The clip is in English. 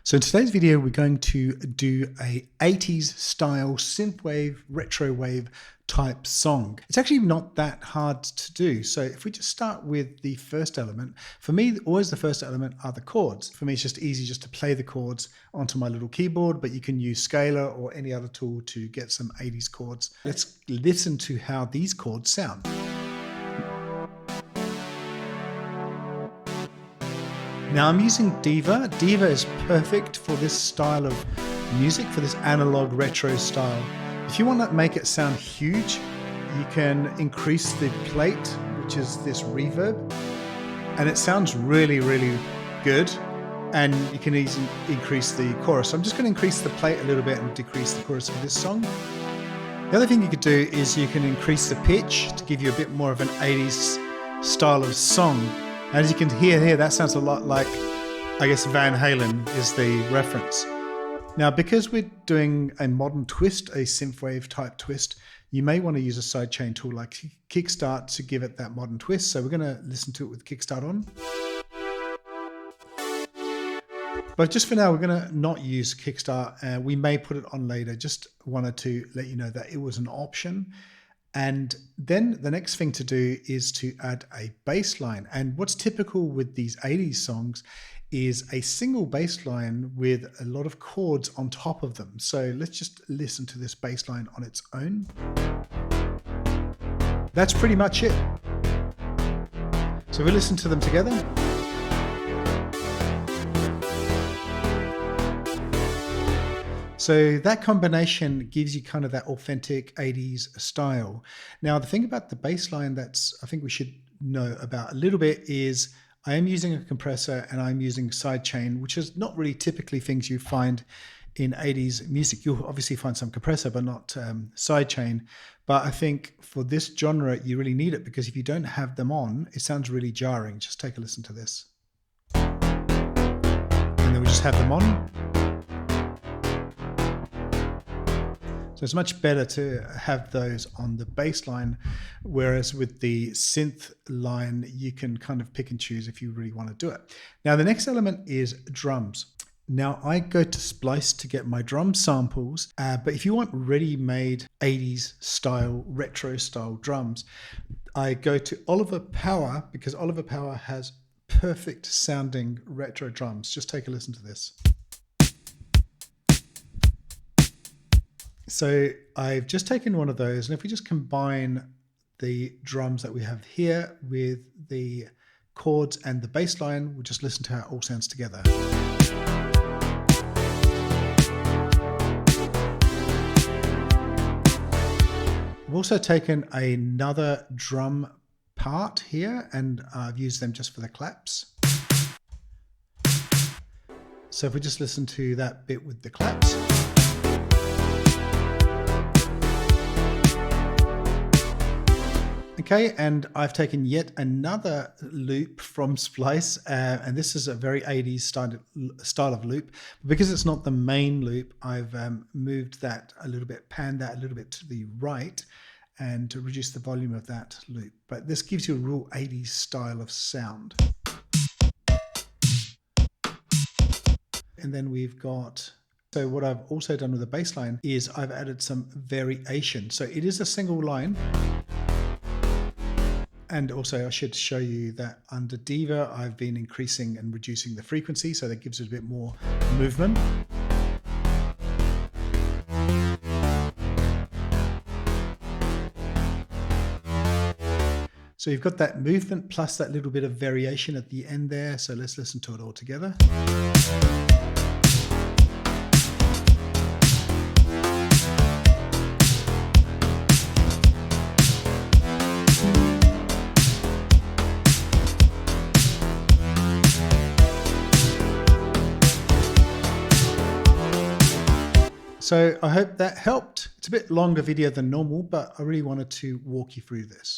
So in today's video, we're going to do a 80s style synthwave, retrowave type song. It's actually not that hard to do. So if we just start with the first element, for me, always the first element are the chords. For me, it's just easy just to play the chords onto my little keyboard, but you can use Scalar or any other tool to get some 80s chords. Let's listen to how these chords sound. Now I'm using Diva. Diva is perfect for this style of music, for this analog retro style. If you want to make it sound huge, you can increase the plate, which is this reverb, and it sounds really, really good. And you can easily increase the chorus. So I'm just going to increase the plate a little bit and decrease the chorus of this song. The other thing you could do is you can increase the pitch to give you a bit more of an 80s style of song. As you can hear here, that sounds a lot like, I guess, Van Halen is the reference. Now, because we're doing a modern twist, a synthwave type twist, you may want to use a sidechain tool like Kickstart to give it that modern twist. So we're going to listen to it with Kickstart on. But just for now, we're going to not use Kickstart. We may put it on later. Just wanted to let you know that it was an option. And then the next thing to do is to add a bass line. And what's typical with these 80s songs is a single bass line with a lot of chords on top of them. So let's just listen to this bass line on its own. That's pretty much it. So we'll listen to them together. So that combination gives you kind of that authentic 80s style. Now, the thing about the bass line that's I think we should know about a little bit is I am using a compressor and I'm using sidechain, which is not really typically things you find in 80s music. You'll obviously find some compressor, but not sidechain. But I think for this genre, you really need it because if you don't have them on, it sounds really jarring. Just take a listen to this. And then we just have them on. So it's much better to have those on the bass line, whereas with the synth line, you can kind of pick and choose if you really want to do it. Now, the next element is drums. Now, I go to Splice to get my drum samples, but if you want ready-made 80s style, retro style drums, I go to Oliver Power because Oliver Power has perfect sounding retro drums. Just take a listen to this. So I've just taken one of those, and if we just combine the drums that we have here with the chords and the bass line, we'll just listen to how it all sounds together. I've also taken another drum part here, and I've used them just for the claps. So if we just listen to that bit with the claps. Okay, and I've taken yet another loop from Splice, and this is a very 80s style of loop. Because it's not the main loop, I've moved that a little bit, panned that a little bit to the right, and to reduce the volume of that loop. But this gives you a real 80s style of sound. And then we've got... So what I've also done with the bass line is I've added some variation. So it is a single line. And also I should show you that under Diva, I've been increasing and reducing the frequency, so that gives it a bit more movement. So you've got that movement plus that little bit of variation at the end there. So let's listen to it all together. So I hope that helped. It's a bit longer video than normal, but I really wanted to walk you through this.